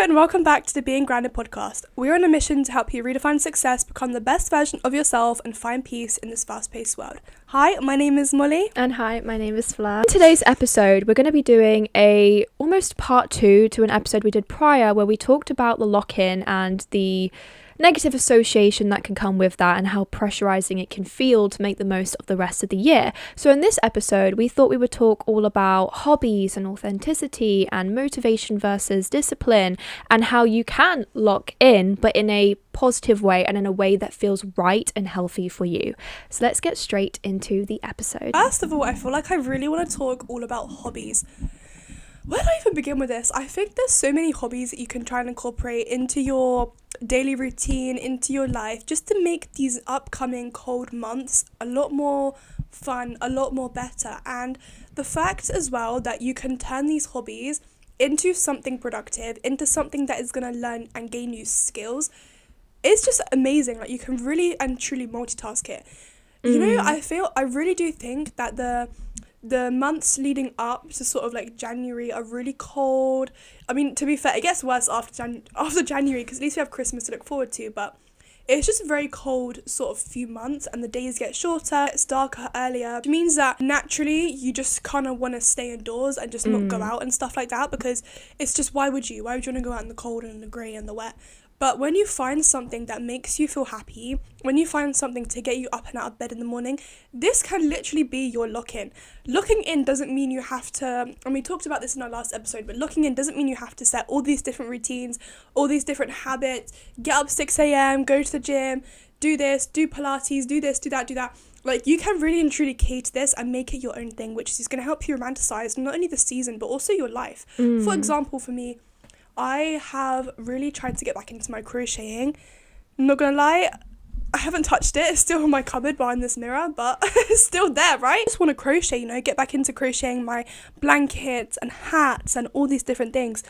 Hello and welcome back to the Being Grounded podcast. We're on a mission to help you redefine success, become the best version of yourself, and find peace in this fast-paced world. Hi, my name is Molly. And hi, my name is Fleur. In today's episode, we're going to be doing a almost part 2 to an episode we did prior where we talked about the lock-in and the negative association that can come with that and how pressurizing it can feel to make the most of the rest of the year. So in this episode, we thought we would talk all about hobbies and authenticity and motivation versus discipline and how you can lock in, but in a positive way and in a way that feels right and healthy for you. So let's get straight into the episode. First of all, I feel like I really want to talk all about hobbies. Where do I even begin with this? I think there's so many hobbies that you can try and incorporate into your daily routine, into your life, just to make these upcoming cold months a lot more fun, a lot more better. And the fact as well that you can turn these hobbies into something productive, into something that is going to learn and gain you skills, it's just amazing. Like, you can really and truly multitask it. You know, I really do think that the months leading up to sort of like January are really cold. I mean, to be fair, it gets worse after January because at least we have Christmas to look forward to, but it's just a very cold sort of few months and the days get shorter, it's darker earlier. It means that naturally you just kind of want to stay indoors and just not go out and stuff like that, because it's just, why would you want to go out in the cold and the grey and the wet? But when you find something that makes you feel happy, when you find something to get you up and out of bed in the morning, this can literally be your lock-in. Locking in doesn't mean you have to, and we talked about this in our last episode, but locking in doesn't mean you have to set all these different routines, all these different habits, get up 6 a.m, go to the gym, do this, do Pilates, do this, do that. Like, you can really and truly cater this and make it your own thing, which is going to help you romanticize not only the season, but also your life. For example, for me, I have really tried to get back into my crocheting. I'm not gonna lie, I haven't touched it. It's still in my cupboard behind this mirror, but it's still there, right? I just want to crochet, you know, get back into crocheting my blankets and hats and all these different things.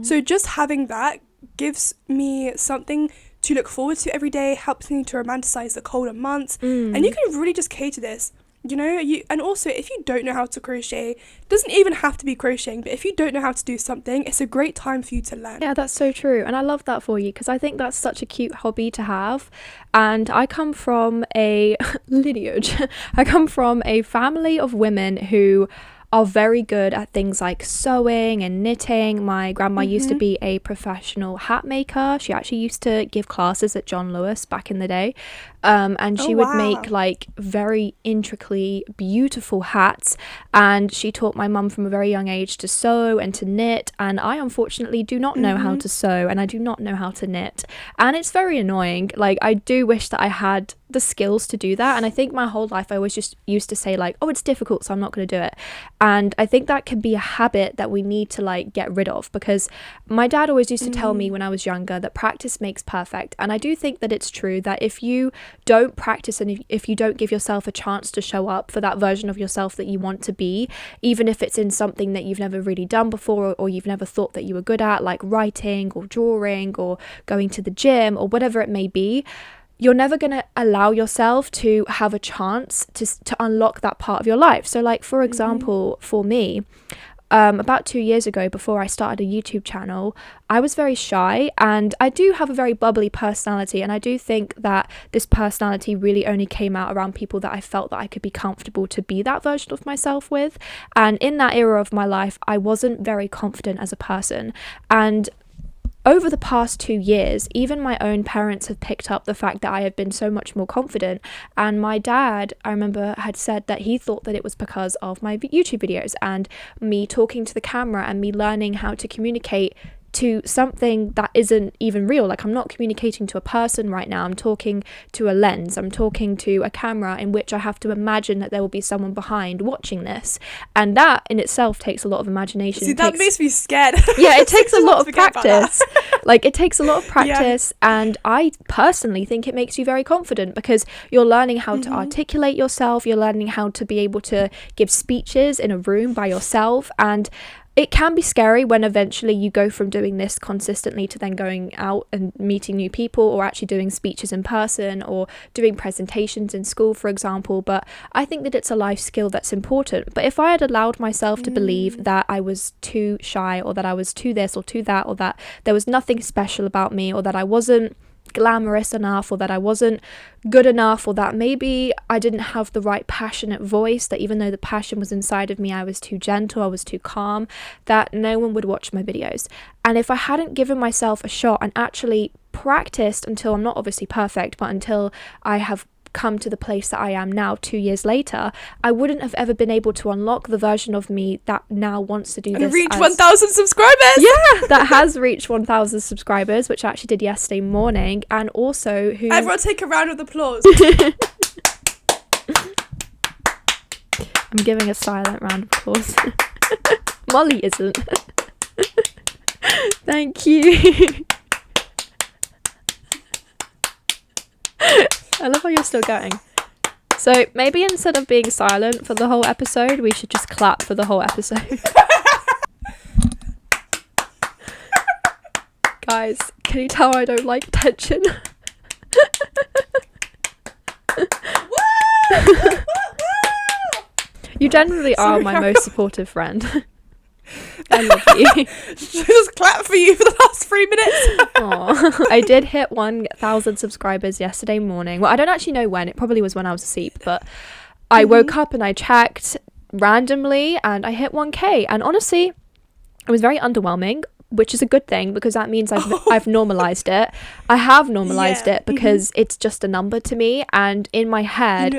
So just having that gives me something to look forward to every day, helps me to romanticize the colder months, and you can really just cater this. You know, and also if you don't know how to crochet, it doesn't even have to be crocheting, but if you don't know how to do something, it's a great time for you to learn. Yeah, that's so true. And I love that for you because I think that's such a cute hobby to have. And I come from a lineage. I come from a family of women who are very good at things like sewing and knitting. My grandma used to be a professional hat maker. She actually used to give classes at John Lewis back in the day. And she would make like very intricately beautiful hats, and she taught my mum from a very young age to sew and to knit, and I unfortunately do not know how to sew and I do not know how to knit, and it's very annoying. Like, I do wish that I had the skills to do that, and I think my whole life I was just used to say like, oh, it's difficult, so I'm not going to do it. And I think that can be a habit that we need to like get rid of, because my dad always used to tell me when I was younger that practice makes perfect, and I do think that it's true that if you don't practice and if you don't give yourself a chance to show up for that version of yourself that you want to be, even if it's in something that you've never really done before or you've never thought that you were good at, like writing or drawing or going to the gym or whatever it may be, you're never going to allow yourself to have a chance to unlock that part of your life. So like, for example, for me, about 2 years ago, before I started a YouTube channel, I was very shy, and I do have a very bubbly personality, and I do think that this personality really only came out around people that I felt that I could be comfortable to be that version of myself with. And in that era of my life, I wasn't very confident as a person, and over the past 2 years, even my own parents have picked up the fact that I have been so much more confident. And my dad, I remember, had said that he thought that it was because of my YouTube videos and me talking to the camera and me learning how to communicate to something that isn't even real. Like, I'm not communicating to a person right now. I'm talking to a lens. I'm talking to a camera in which I have to imagine that there will be someone behind watching this. And that in itself takes a lot of imagination. See, that makes me scared. Yeah, it takes a lot of practice. Like, it takes a lot of practice. And I personally think it makes you very confident because you're learning how to articulate yourself. You're learning how to be able to give speeches in a room by yourself. And it can be scary when eventually you go from doing this consistently to then going out and meeting new people, or actually doing speeches in person, or doing presentations in school, for example. But I think that it's a life skill that's important. But if I had allowed myself to believe that I was too shy, or that I was too this or too that, or that there was nothing special about me, or that I wasn't glamorous enough, or that I wasn't good enough, or that maybe I didn't have the right passionate voice, that even though the passion was inside of me, I was too gentle, I was too calm, that no one would watch my videos. And if I hadn't given myself a shot and actually practiced until I'm not obviously perfect, but until I have come to the place that I am now 2 years later, I wouldn't have ever been able to unlock the version of me that now wants to do and this. Reach 1,000 subscribers! Yeah, that has reached 1,000 subscribers, which I actually did yesterday morning. And also who... Everyone take a round of applause. I'm giving a silent round of applause. Molly isn't. Thank you. I love how you're still going. So maybe instead of being silent for the whole episode, we should just clap for the whole episode. Guys, can you tell I don't like attention? You generally are my most supportive friend. I love you. Just clap for you for the last 3 minutes. Aww. I did hit 1,000 subscribers yesterday morning. Well, I don't actually know when. It probably was when I was asleep, but I woke up and I checked randomly and I hit 1K. And honestly, it was very underwhelming, which is a good thing, because that means I've normalized it. I have normalized it because it's just a number to me, and in my head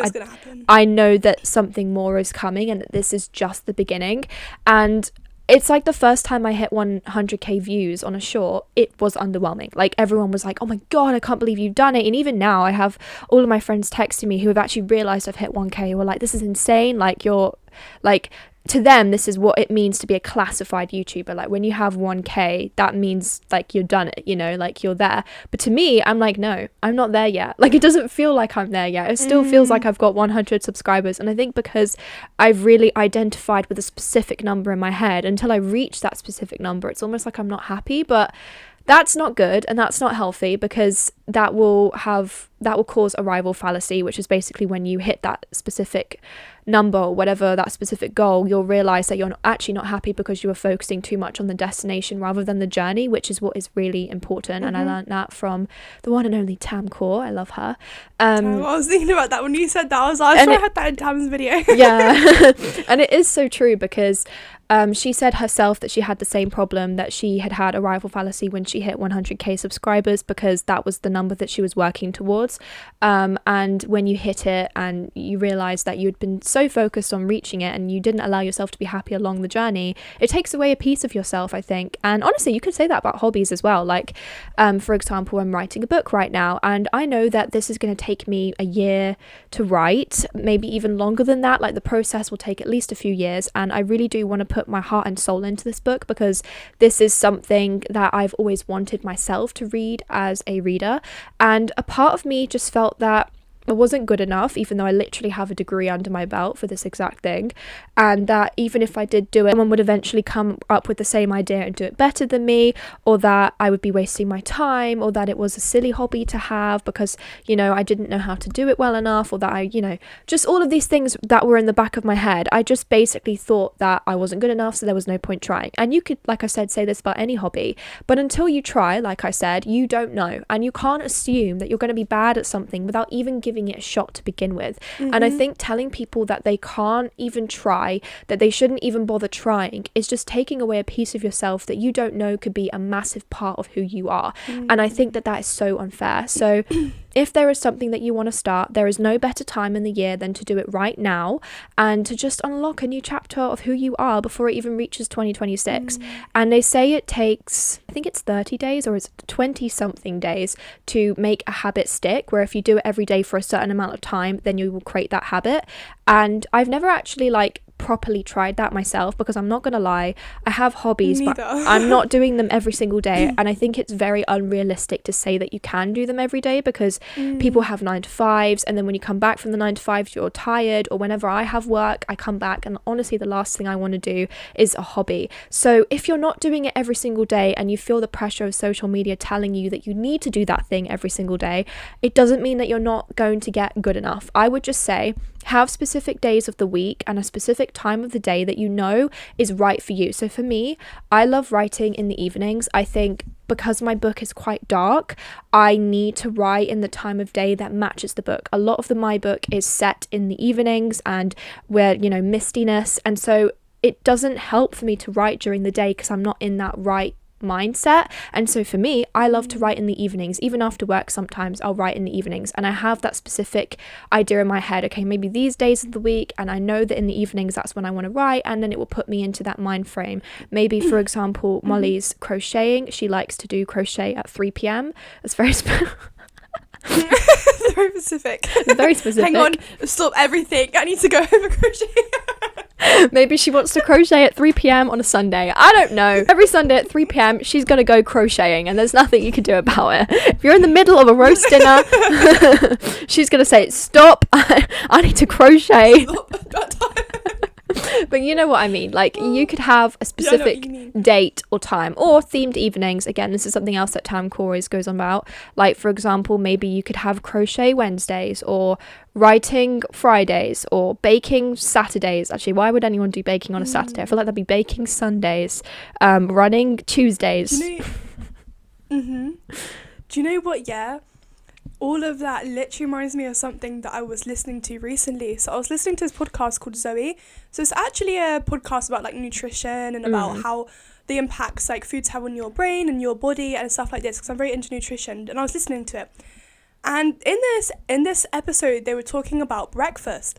I know that something more is coming and that this is just the beginning. And it's like the first time I hit 100k views on a short, it was underwhelming. Like, everyone was like, oh my god, I can't believe you've done it. And even now I have all of my friends texting me who have actually realized I've hit 1k, who are like, this is insane. Like, you're like, to them, this is what it means to be a classified YouTuber. Like, when you have 1k, that means like you've done it, you know, like you're there. But to me, I'm like, no, I'm not there yet. Like, it doesn't feel like I'm there yet. It still feels like I've got 100 subscribers. And I think because I've really identified with a specific number in my head, until I reach that specific number, it's almost like I'm not happy. But that's not good, and that's not healthy, because that will cause arrival fallacy, which is basically when you hit that specific number or whatever, that specific goal, you'll realize that you're actually not happy because you were focusing too much on the destination rather than the journey, which is what is really important. And I learned that from the one and only Tam Core. I love her. I was thinking about that when you said that. I was like, I heard that in Tam's video. Yeah. And it is so true, because she said herself that she had the same problem, that she had arrival fallacy when she hit 100k subscribers, because that was the number that she was working towards. And when you hit it and you realize that you had been so focused on reaching it and you didn't allow yourself to be happy along the journey, it takes away a piece of yourself, I think. And honestly, you could say that about hobbies as well. Like, for example, I'm writing a book right now, and I know that this is going to take me a year to write, maybe even longer than that. Like, the process will take at least a few years, and I really do want to put my heart and soul into this book, because this is something that I've always wanted myself to read as a reader. And a part of me just felt that it wasn't good enough, even though I literally have a degree under my belt for this exact thing, and that even if I did do it, someone would eventually come up with the same idea and do it better than me, or that I would be wasting my time, or that it was a silly hobby to have because, you know, I didn't know how to do it well enough, or that I, you know, just all of these things that were in the back of my head. I just basically thought that I wasn't good enough, so there was no point trying. And you could, like I said, say this about any hobby, but until you try, like I said, you don't know, and you can't assume that you're going to be bad at something without even giving it a shot to begin with. And I think telling people that they can't even try, that they shouldn't even bother trying, is just taking away a piece of yourself that you don't know could be a massive part of who you are. And I think that is so unfair. So if there is something that you want to start, there is no better time in the year than to do it right now, and to just unlock a new chapter of who you are before it even reaches 2026. And they say it takes, I think it's 30 days or it's 20 something days to make a habit stick, where if you do it every day for a certain amount of time, then you will create that habit. And I've never actually like properly tried that myself, because I'm not gonna lie, I have hobbies, but Neither. I'm not doing them every single day. And I think it's very unrealistic to say that you can do them every day, because people have 9 to 5s, and then when you come back from the 9 to 5s, you're tired. Or whenever I have work, I come back, and honestly, the last thing I want to do is a hobby. So if you're not doing it every single day and you feel the pressure of social media telling you that you need to do that thing every single day, it doesn't mean that you're not going to get good enough. I would just say, have specific days of the week and a specific time of the day that you know is right for you. So for me, I love writing in the evenings. I think because my book is quite dark, I need to write in the time of day that matches the book. A lot of my book is set in the evenings and where, mistiness. And so it doesn't help for me to write during the day because I'm not in that right mindset. And so for me, I love to write in the evenings. Even after work, sometimes I'll write in the evenings, and I have that specific idea in my head. Okay, maybe these days of the week, and I know that in the evenings that's when I want to write, and then it will put me into that mind frame. Maybe, for example, Molly's crocheting. She likes to do crochet at 3 p.m. It's very Very specific. Very specific. Hang on, stop everything. I need to go over crochet. Maybe she wants to crochet at 3 p.m. on a Sunday. I don't know. Every Sunday at 3 p.m. she's going to go crocheting, and there's nothing you can do about it. If you're in the middle of a roast dinner, she's going to say, stop, I need to crochet. But you know what I mean, like you could have a specific date or time, or themed evenings. Again, this is something else that Tam Corey's goes on about. Like, for example, maybe you could have crochet Wednesdays, or writing Fridays, or baking Saturdays. Actually, why would anyone do baking on a Saturday? I feel like that'd be baking Sundays, running Tuesdays. Do you know what, yeah? All of that literally reminds me of something that I was listening to recently. So I was listening to this podcast called Zoe. So it's actually a podcast about like nutrition and about how the impacts like foods have on your brain and your body and stuff like this, because I'm very into nutrition, and I was listening to it. And in this episode, they were talking about breakfast.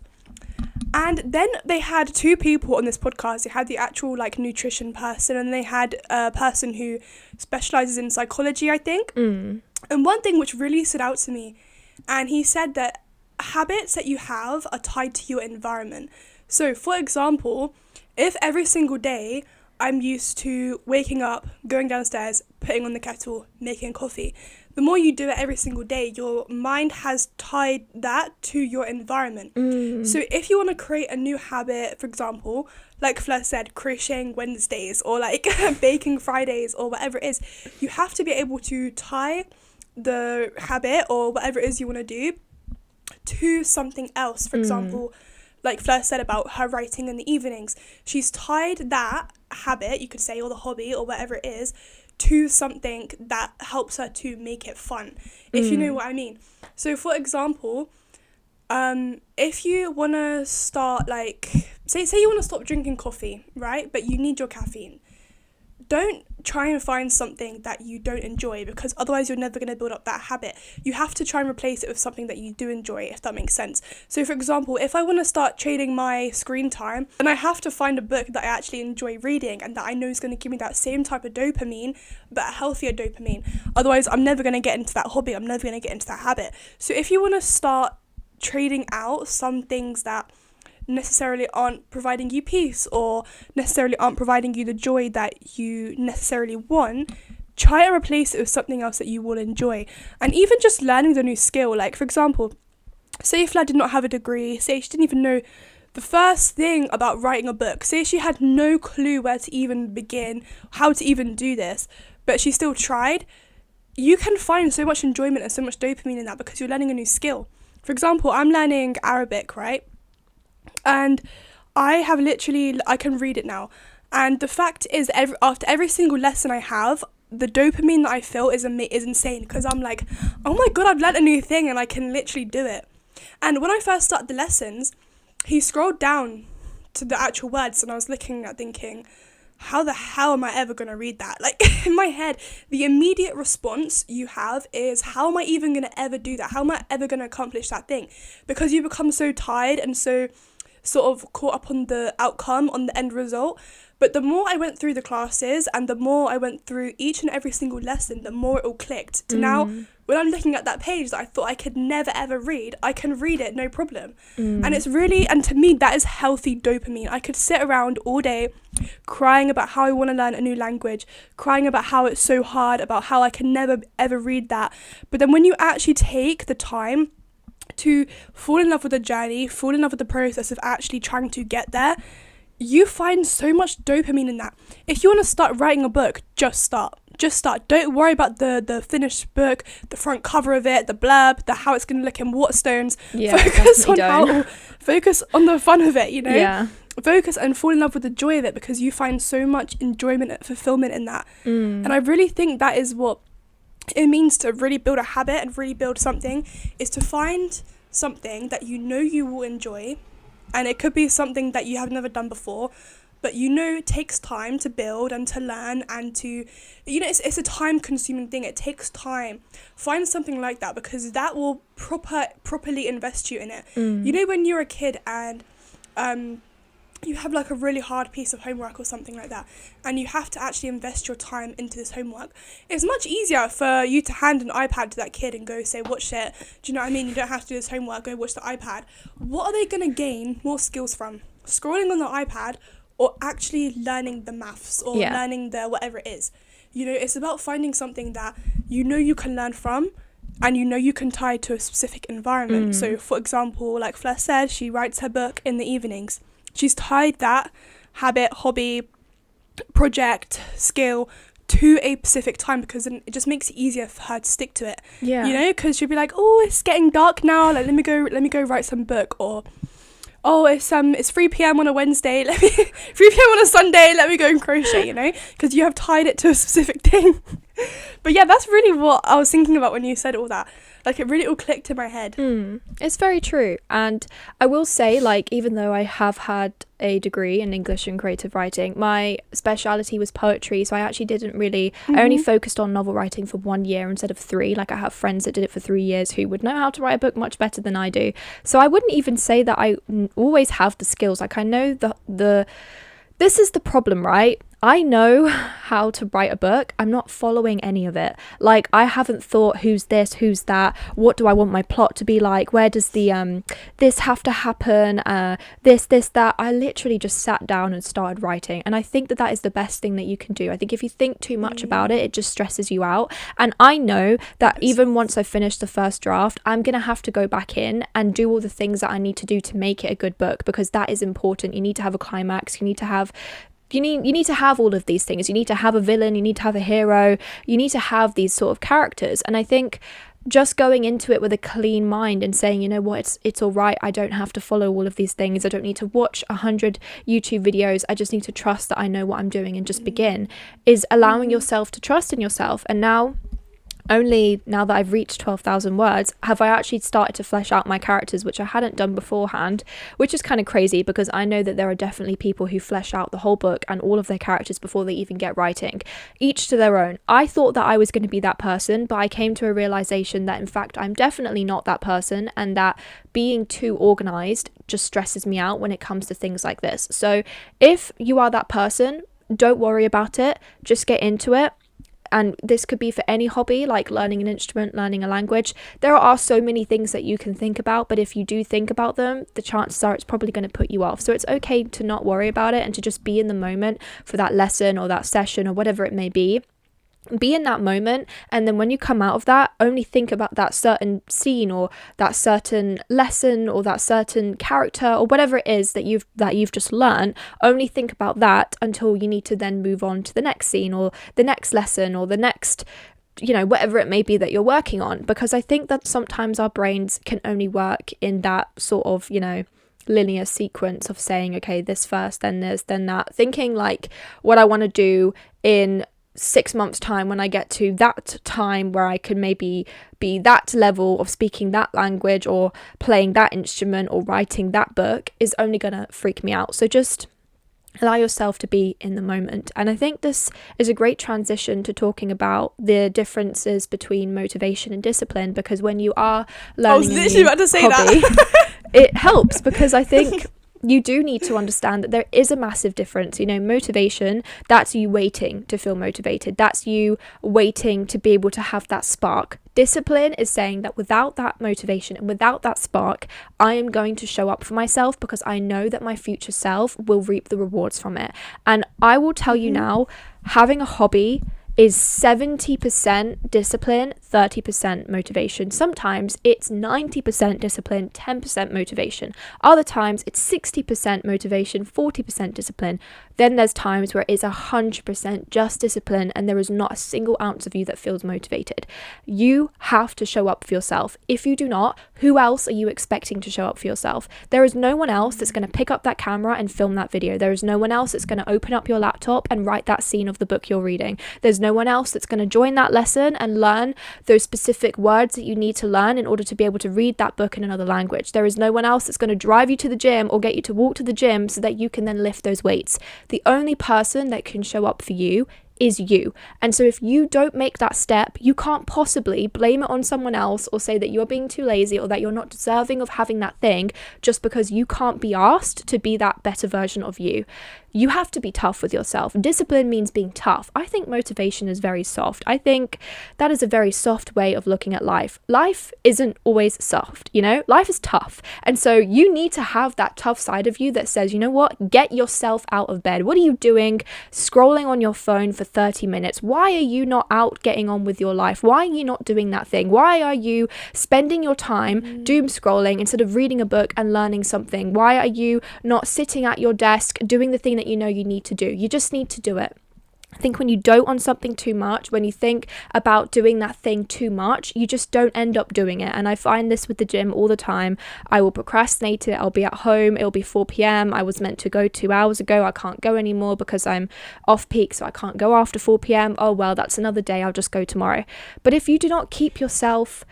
And then they had 2 people on this podcast. They had the actual like nutrition person, and they had a person who specializes in psychology, I think. And one thing which really stood out to me, and he said that habits that you have are tied to your environment. So, for example, if every single day I'm used to waking up, going downstairs, putting on the kettle, making coffee, the more you do it every single day, your mind has tied that to your environment. So if you want to create a new habit, for example, like Fleur said, crocheting Wednesdays, or like baking Fridays, or whatever it is, you have to be able to tie the habit or whatever it is you want to do to something else. For example, like Fleur said about her writing in the evenings, she's tied that habit, you could say, or the hobby or whatever it is, to something that helps her to make it fun, if you know what I mean. So for example, if you want to start, like, say you want to stop drinking coffee, right, but you need your caffeine, don't try and find something that you don't enjoy, because otherwise you're never going to build up that habit. You have to try and replace it with something that you do enjoy, if that makes sense. So for example, if I want to start trading my screen time, then I have to find a book that I actually enjoy reading and that I know is going to give me that same type of dopamine, but a healthier dopamine. Otherwise I'm never going to get into that hobby, I'm never going to get into that habit. So if you want to start trading out some things that necessarily aren't providing you peace, or necessarily aren't providing you the joy that you necessarily want, try and replace it with something else that you will enjoy. And even just learning the new skill, like for example, say Fleur did not have a degree, say she didn't even know the first thing about writing a book, say she had no clue where to even begin, how to even do this, but she still tried, you can find so much enjoyment and so much dopamine in that because you're learning a new skill. For example, I'm learning Arabic, right? And I can read it now. And the fact is, after every single lesson I have, the dopamine that I feel is insane, because I'm like, oh my god, I've learned a new thing and I can literally do it. And when I first started the lessons, he scrolled down to the actual words, and I was looking at thinking, how the hell am I ever going to read that? Like, in my head, the immediate response you have is, how am I even going to ever do that? How am I ever going to accomplish that thing? Because you become so tired and so sort of caught up on the outcome, on the end result. But the more I went through the classes and the more I went through each and every single lesson, the more it all clicked. To now, when I'm looking at that page that I thought I could never ever read, I can read it, no problem. And it's really, and to me, that is healthy dopamine. I could sit around all day crying about how I want to learn a new language, crying about how it's so hard, about how I can never ever read that. But then when you actually take the time to fall in love with the journey, fall in love with the process of actually trying to get there, you find so much dopamine in that. If you want to start writing a book, just start. Don't worry about the finished book, the front cover of it, the blurb, the how it's going to look in Waterstones. Focus on the fun of it, you know. Yeah. Focus and fall in love with the joy of it, because you find so much enjoyment and fulfillment in that. And I really think that is what it means to really build a habit and really build something, is to find something that you know you will enjoy. And it could be something that you have never done before, but you know it takes time to build and to learn and to, you know, it's a time consuming thing. It takes time. Find something like that, because that will properly invest you in it. You know, when you're a kid and you have like a really hard piece of homework or something like that, and you have to actually invest your time into this homework, it's much easier for you to hand an iPad to that kid and go say, watch it. Do you know what I mean? You don't have to do this homework, go watch the iPad. What are they going to gain more skills from? Scrolling on the iPad, or actually learning the maths, or learning the whatever it is? You know, it's about finding something that you know you can learn from, and you know you can tie to a specific environment. So for example, like Fleur said, she writes her book in the evenings. She's tied that habit, hobby, project, skill to a specific time, because then it just makes it easier for her to stick to it. Yeah. You know, because she'll be like, oh, it's getting dark now, like let me go write some book. Or oh, it's 3 p.m. on a Wednesday, 3 p.m. on a Sunday, let me go and crochet, you know, because you have tied it to a specific thing. But yeah, that's really what I was thinking about when you said all that. Like, it really all clicked in my head. It's very true. And I will say, like, even though I have had a degree in English and creative writing, my speciality was poetry. So I actually didn't really, I only focused on novel writing for 1 year instead of 3. Like, I have friends that did it for 3 years who would know how to write a book much better than I do. So I wouldn't even say that I always have the skills. Like, I know this is the problem, right? I know how to write a book. I'm not following any of it. Like, I haven't thought, who's this, who's that? What do I want my plot to be like? Where does the this have to happen? This, that. I literally just sat down and started writing. And I think that is the best thing that you can do. I think if you think too much about it, it just stresses you out. And I know that even once I've finished the first draft, I'm going to have to go back in and do all the things that I need to do to make it a good book, because that is important. You need to have a climax. You need to have all of these things. You need to have a villain, you need to have a hero, you need to have these sort of characters. And I think just going into it with a clean mind and saying, you know what, it's all right, I don't have to follow all of these things, I don't need to watch 100 YouTube videos, I just need to trust that I know what I'm doing and just begin, is allowing yourself to trust in yourself. And only now that I've reached 12,000 words have I actually started to flesh out my characters, which I hadn't done beforehand, which is kind of crazy, because I know that there are definitely people who flesh out the whole book and all of their characters before they even get writing, each to their own. I thought that I was going to be that person, but I came to a realization that in fact I'm definitely not that person, and that being too organized just stresses me out when it comes to things like this. So if you are that person, don't worry about it, just get into it. And this could be for any hobby, like learning an instrument, learning a language. There are so many things that you can think about, but if you do think about them, the chances are it's probably going to put you off. So it's okay to not worry about it and to just be in the moment for that lesson or that session or whatever it may be. Be in that moment, and then when you come out of that, only think about that certain scene or that certain lesson or that certain character or whatever it is that you've just learned. Only think about that until you need to then move on to the next scene or the next lesson or the next, you know, whatever it may be that you're working on. Because I think that sometimes our brains can only work in that sort of, you know, linear sequence of saying, okay, this first, then this, then that, thinking like what I want to do in 6 months time when I get to that time where I can maybe be that level of speaking that language or playing that instrument or writing that book is only gonna freak me out. So just allow yourself to be in the moment. And I think this is a great transition to talking about the differences between motivation and discipline, because when you are learning I was literally about to say hobby, that. it helps, because I think you do need to understand that there is a massive difference. You know, motivation, that's you waiting to feel motivated. That's you waiting to be able to have that spark. Discipline is saying that without that motivation and without that spark, I am going to show up for myself because I know that my future self will reap the rewards from it. And I will tell you now, having a hobby is 70% discipline, 30% motivation. Sometimes it's 90% discipline, 10% motivation. Other times it's 60% motivation, 40% discipline. Then there's times where it's 100% just discipline and there is not a single ounce of you that feels motivated. You have to show up for yourself. If you do not, who else are you expecting to show up for yourself? There is no one else that's going to pick up that camera and film that video. There is no one else that's going to open up your laptop and write that scene of the book you're reading. There's no one else that's going to join that lesson and learn those specific words that you need to learn in order to be able to read that book in another language. There is no one else that's going to drive you to the gym or get you to walk to the gym so that you can then lift those weights. The only person that can show up for you is you. And so if you don't make that step, you can't possibly blame it on someone else or say that you're being too lazy or that you're not deserving of having that thing just because you can't be asked to be that better version of you. You have to be tough with yourself. Discipline means being tough. I think motivation is very soft. I think that is a very soft way of looking at life. Life isn't always soft, you know? Life is tough. And so you need to have that tough side of you that says, you know what? Get yourself out of bed. What are you doing scrolling on your phone for 30 minutes? Why are you not out getting on with your life? Why are you not doing that thing? Why are you spending your time doom scrolling instead of reading a book and learning something? Why are you not sitting at your desk doing the thing that you know you need to do? You just need to do it. I think when you dote on something too much, when you think about doing that thing too much, you just don't end up doing it. And I find this with the gym all the time. I will procrastinate it. I'll be at home. It'll be 4 p.m. I was meant to go 2 hours ago. I can't go anymore because I'm off peak, so I can't go after 4 p.m. Oh, well, that's another day. I'll just go tomorrow. But if you do not keep yourself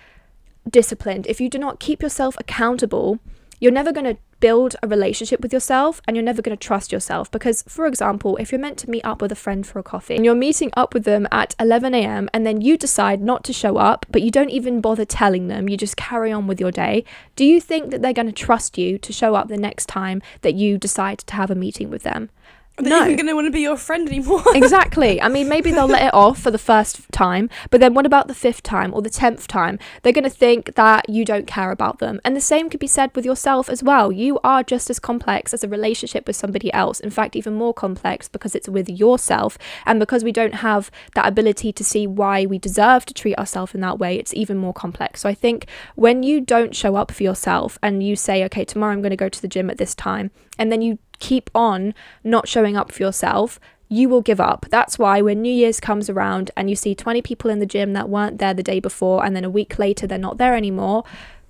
disciplined, if you do not keep yourself accountable, you're never going to build a relationship with yourself and you're never going to trust yourself. Because, for example, if you're meant to meet up with a friend for a coffee and you're meeting up with them at 11 a.m. and then you decide not to show up, but you don't even bother telling them, you just carry on with your day, do you think that they're going to trust you to show up the next time that you decide to have a meeting with them? They're not even going to want to be your friend anymore. Exactly. I mean, maybe they'll let it off for the first time, but then what about the 5th time or the 10th time? They're going to think that you don't care about them. And the same could be said with yourself as well. You are just as complex as a relationship with somebody else. In fact, even more complex because it's with yourself. And because we don't have that ability to see why we deserve to treat ourselves in that way, it's even more complex. So I think when you don't show up for yourself and you say, okay, tomorrow I'm going to go to the gym at this time, and then you keep on not showing up for yourself, you will give up. That's why when New Year's comes around and you see 20 people in the gym that weren't there the day before and then a week later they're not there anymore,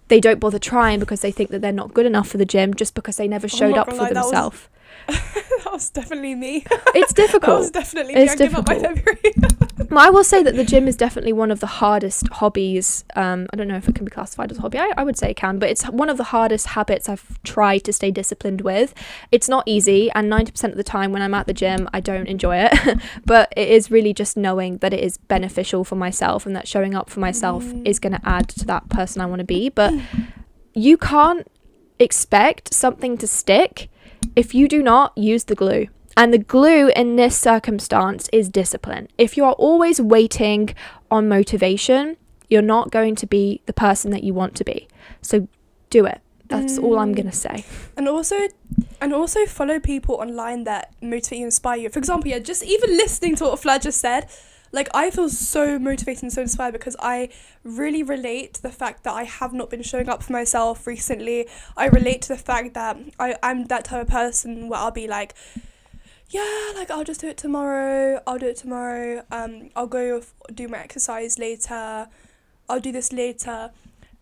they don't bother trying because they think that they're not good enough for the gym just because they never showed up for themselves. That was definitely me. It's difficult. That was definitely me. I gave up by February. I will say that the gym is definitely one of the hardest hobbies. I don't know if it can be classified as a hobby. I would say it can, but it's one of the hardest habits I've tried to stay disciplined with. It's not easy, and 90% of the time when I'm at the gym, I don't enjoy it. But it is really just knowing that it is beneficial for myself and that showing up for myself is going to add to that person I want to be. But you can't expect something to stick if you do not use the glue. And the glue in this circumstance is discipline. If you are always waiting on motivation, you're not going to be the person that you want to be. So do it. That's all I'm going to say. And also follow people online that motivate you and inspire you. For example, just even listening to what Fleur just said, like, I feel so motivated and so inspired because I really relate to the fact that I have not been showing up for myself recently. I relate to the fact that I'm that type of person where I'll be like, yeah, like, I'll just do it tomorrow. I'll go do my exercise later. I'll do this later.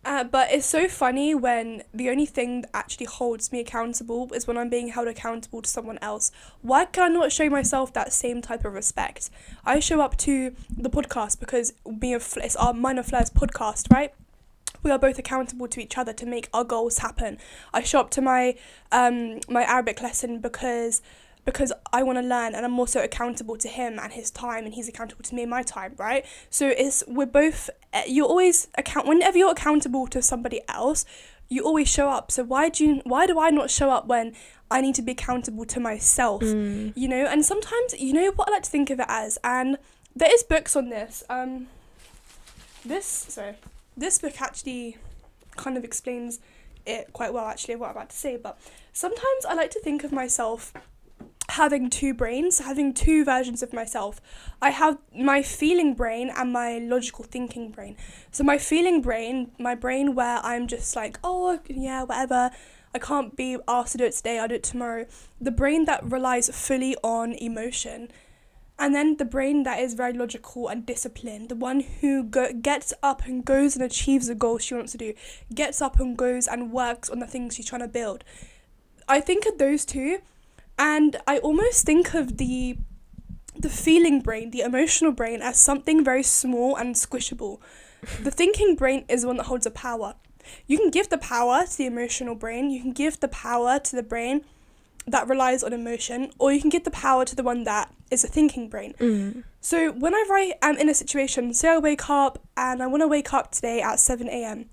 But it's so funny when the only thing that actually holds me accountable is when I'm being held accountable to someone else. Why can I not show myself that same type of respect? I show up to the podcast because it's mine and Fleur's podcast, right? We are both accountable to each other to make our goals happen. I show up to my my Arabic lesson because I want to learn, and I'm also accountable to him and his time, and he's accountable to me and my time, right? So we're both, you're always whenever you're accountable to somebody else, you always show up. So why do I not show up when I need to be accountable to myself, you know. And sometimes, you know what I like to think of it as, and there is books on this. This book actually kind of explains it quite well, actually, what I'm about to say. But sometimes I like to think of myself having two brains, having two versions of myself. I have my feeling brain and my logical thinking brain. So my feeling brain, my brain where I'm just like, oh yeah, whatever, I can't be asked to do it today, I'll do it tomorrow. The brain that relies fully on emotion. And then the brain that is very logical and disciplined, the one who gets up and goes and achieves the goal she wants to do, gets up and goes and works on the things she's trying to build. I think of those two, and I almost think of the feeling brain, the emotional brain, as something very small and squishable. The thinking brain is the one that holds the power. You can give the power to the emotional brain, you can give the power to the brain that relies on emotion, or you can give the power to the one that is a thinking brain. So whenever I am in a situation, say I wake up and I want to wake up today at 7 a.m.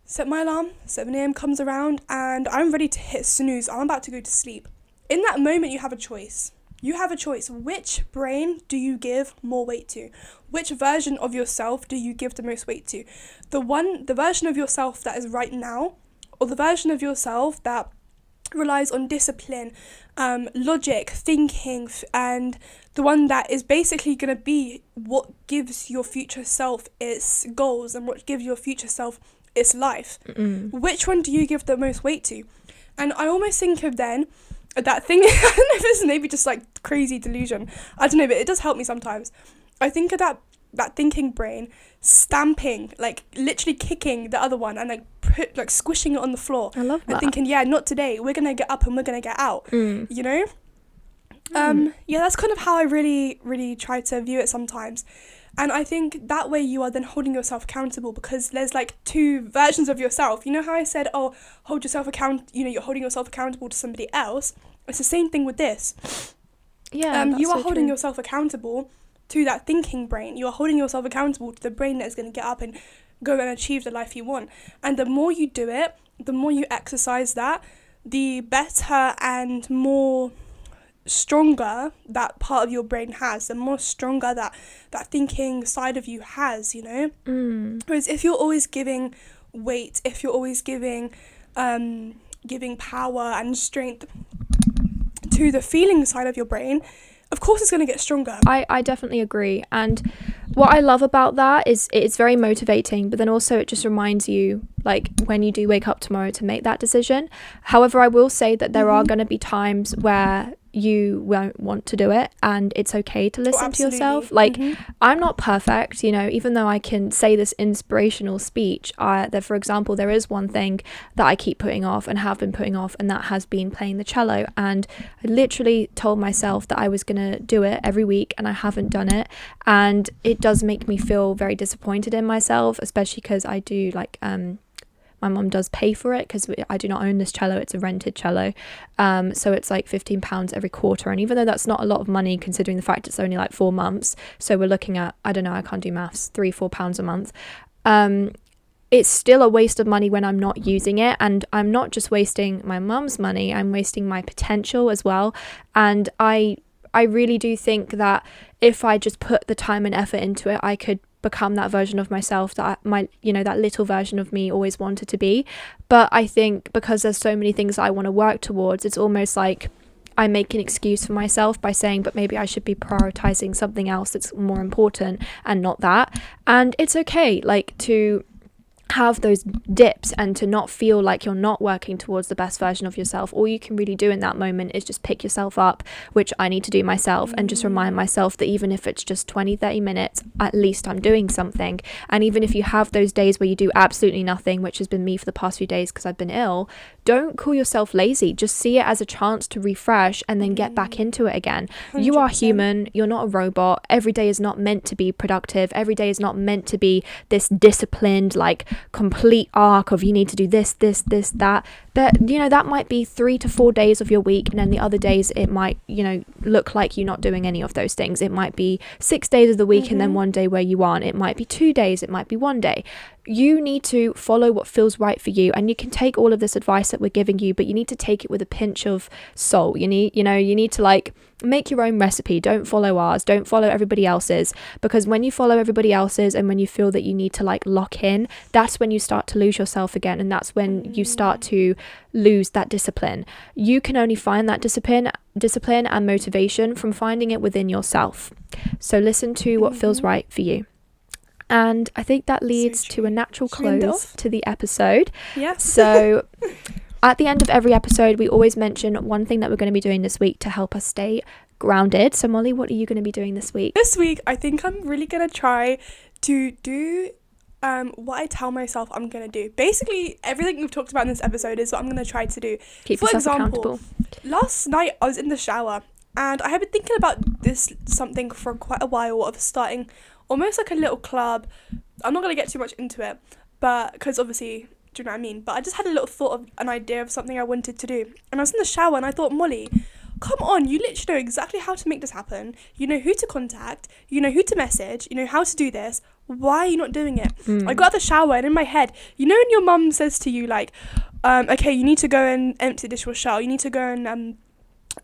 Set my alarm, 7 a.m. comes around and I'm ready to hit snooze, I'm about to go to sleep. In that moment you have a choice. You have a choice. Which brain do you give more weight to? Which version of yourself do you give the most weight to? The version of yourself that is right now, or the version of yourself that relies on discipline, logic, thinking, and the one that is basically going to be what gives your future self its goals and what gives your future self its life. Which one do you give the most weight to? And I almost think of then that thing, I don't know if this is maybe just like crazy delusion, I don't know, but it does help me sometimes. I think of that thinking brain stamping, like literally kicking the other one and like squishing it on the floor. I love that. And thinking, yeah, not today, we're gonna get up and we're gonna get out. You know? Yeah, that's kind of how I really, really try to view it sometimes. And I think that way you are then holding yourself accountable, because there's like two versions of yourself. You know how I said, oh, hold yourself you're holding yourself accountable to somebody else? It's the same thing with this. Yeah, you are so holding true. yourself accountable to that thinking brain. You are holding yourself accountable to the brain that is going to get up and go and achieve the life you want. And the more you do it, the more you exercise that, the better and more stronger that part of your brain has, the more stronger that thinking side of you has, you know? Whereas if you're always giving weight, if you're always giving power and strength to the feeling side of your brain, of course it's going to get stronger. I definitely agree. And what I love about that is it's very motivating, but then also it just reminds you, like, when you do wake up tomorrow, to make that decision. However, I will say that there are going to be times where you won't want to do it, and it's okay to listen to yourself. Like, I'm not perfect, you know, even though I can say this inspirational speech, that, for example, there is one thing that I keep putting off and have been putting off, and that has been playing the cello. And I literally told myself that I was gonna do it every week, and I haven't done it, and it does make me feel very disappointed in myself, especially because I do, like, my mum does pay for it, because I do not own this cello, it's a rented cello, so it's like £15 every quarter, and even though that's not a lot of money considering the fact it's only like 4 months, so we're looking at, I don't know, I can't do maths, £3-4 a month, it's still a waste of money when I'm not using it. And I'm not just wasting my mum's money, I'm wasting my potential as well. And I really do think that if I just put the time and effort into it, I could become that version of myself that that little version of me always wanted to be. But I think because there's so many things I want to work towards, it's almost like I make an excuse for myself by saying, but maybe I should be prioritizing something else that's more important and not that. And it's okay, like, to have those dips and to not feel like you're not working towards the best version of yourself. All you can really do in that moment is just pick yourself up, which I need to do myself, and just remind myself that even if it's just 20-30 minutes, at least I'm doing something. And even if you have those days where you do absolutely nothing, which has been me for the past few days because I've been ill, don't call yourself lazy. Just see it as a chance to refresh and then get back into it again. 100%. You are human, you're not a robot. Every day is not meant to be productive. Every day is not meant to be this disciplined, like, complete arc of you need to do this, that. But, you know, that might be 3 to 4 days of your week, and then the other days it might, you know, look like you're not doing any of those things. It might be 6 days of the week and then one day where you aren't. It might be 2 days, it might be 1 day. You need to follow what feels right for you, and you can take all of this advice that we're giving you, but you need to take it with a pinch of salt. You need to like make your own recipe. Don't follow ours, don't follow everybody else's, because when you follow everybody else's and when you feel that you need to like lock in, that's when you start to lose yourself again, and that's when you start to lose that discipline. You can only find that discipline and motivation from finding it within yourself. So listen to what feels right for you. And I think that leads to a natural close to the episode. Yeah. So at the end of every episode, we always mention one thing that we're going to be doing this week to help us stay grounded. So Molly, what are you going to be doing this week? This week, I think I'm really going to try to do what I tell myself I'm going to do. Basically, everything we've talked about in this episode is what I'm going to try to do. Keep yourself accountable. Last night I was in the shower and I had been thinking about this something for quite a while of starting almost like a little club. I'm not going to get too much into it, but because obviously, do you know what I mean? But I just had a little thought of an idea of something I wanted to do. And I was in the shower and I thought, Molly, come on, you literally know exactly how to make this happen. You know who to contact, you know who to message, you know how to do this. Why are you not doing it? I got out the shower and in my head, you know when your mum says to you like, okay, you need to go and empty the dishwasher, or you need to go and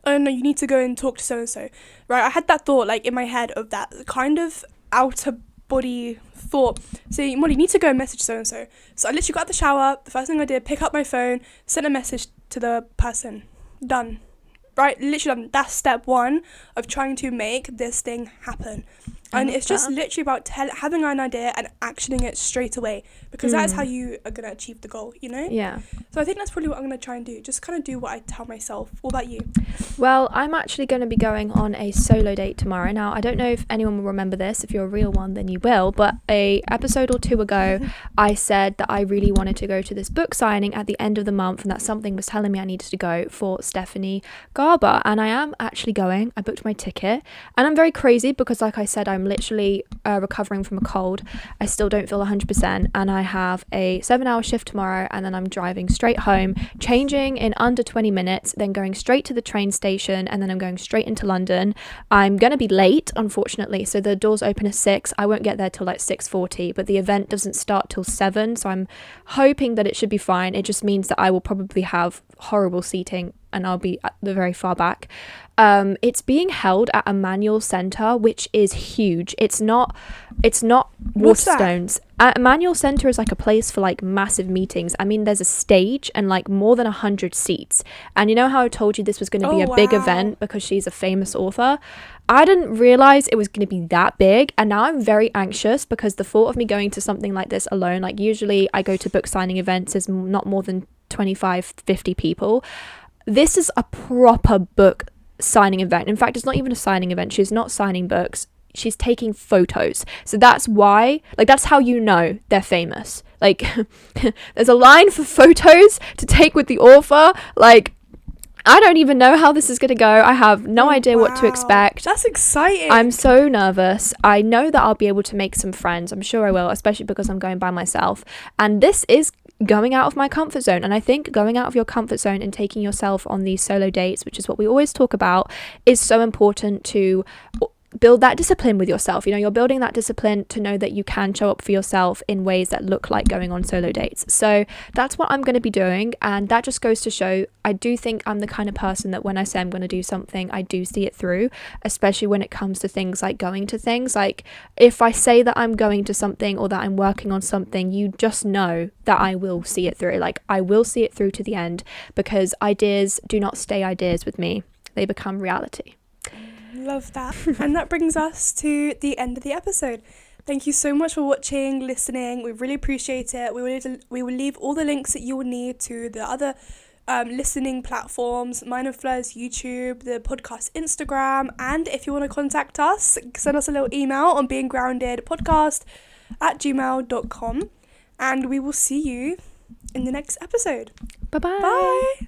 oh no, you need to go and talk to so-and-so, right? I had that thought like in my head of that kind of outer body thought saying, Molly, you need to go and message so-and-so. So I literally got out the shower, the first thing I did, pick up my phone, send a message to the person. Done. Right? Literally done. That's step one of trying to make this thing happen. And it's just literally about having an idea and actioning it straight away, because that's how you are going to achieve the goal, you know? Yeah. So I think that's probably what I'm going to try and do. Just kind of do what I tell myself. What about you? Well, I'm actually going to be going on a solo date tomorrow. Now, I don't know if anyone will remember this. If you're a real one, then you will. But a episode or two ago, I said that I really wanted to go to this book signing at the end of the month, and that something was telling me I needed to go for Stephanie Garber. And I am actually going. I booked my ticket. And I'm very crazy because, like I said, I'm literally recovering from a cold. I still don't feel 100%, and I have a 7-hour shift tomorrow, and then I'm driving straight home, changing in under 20 minutes, then going straight to the train station, and then I'm going straight into London. I'm going to be late, unfortunately, so the doors open at 6. I won't get there till like 6:40, but the event doesn't start till 7, so I'm hoping that it should be fine. It just means that I will probably have horrible seating and I'll be at the very far back. It's being held at Emmanuel Centre, which is huge. It's not Waterstones. Emmanuel Centre is like a place for like massive meetings. I mean, there's a stage and like more than 100 seats. And you know how I told you this was going to be a big event because she's a famous author? I didn't realize it was going to be that big, and now I'm very anxious because the thought of me going to something like this alone, like usually I go to book signing events, is not more than 25-50 people. This is a proper book signing event. In fact, it's not even a signing event. She's not signing books. She's taking photos. So that's why, like, that's how you know they're famous. Like, there's a line for photos to take with the author. Like, I don't even know how this is going to go. I have no idea what to expect. That's exciting. I'm so nervous. I know that I'll be able to make some friends. I'm sure I will, especially because I'm going by myself. And this is going out of my comfort zone. And I think going out of your comfort zone and taking yourself on these solo dates, which is what we always talk about, is so important to build that discipline with yourself. You know, you're building that discipline to know that you can show up for yourself in ways that look like going on solo dates. So that's what I'm going to be doing, and that just goes to show I do think I'm the kind of person that when I say I'm going to do something, I do see it through, especially when it comes to things like going to things. Like, if I say that I'm going to something or that I'm working on something, you just know that I will see it through. Like, I will see it through to the end, because ideas do not stay ideas with me. They become reality. Love that. And that brings us to the end of the episode. Thank you so much for watching, listening. We really appreciate it. We will leave all the links that you will need to the other listening platforms, mine and Fleur's YouTube, the podcast Instagram, and if you want to contact us, send us a little email on beinggroundedpodcast@gmail.com, and we will see you in the next episode. Bye-bye. Bye.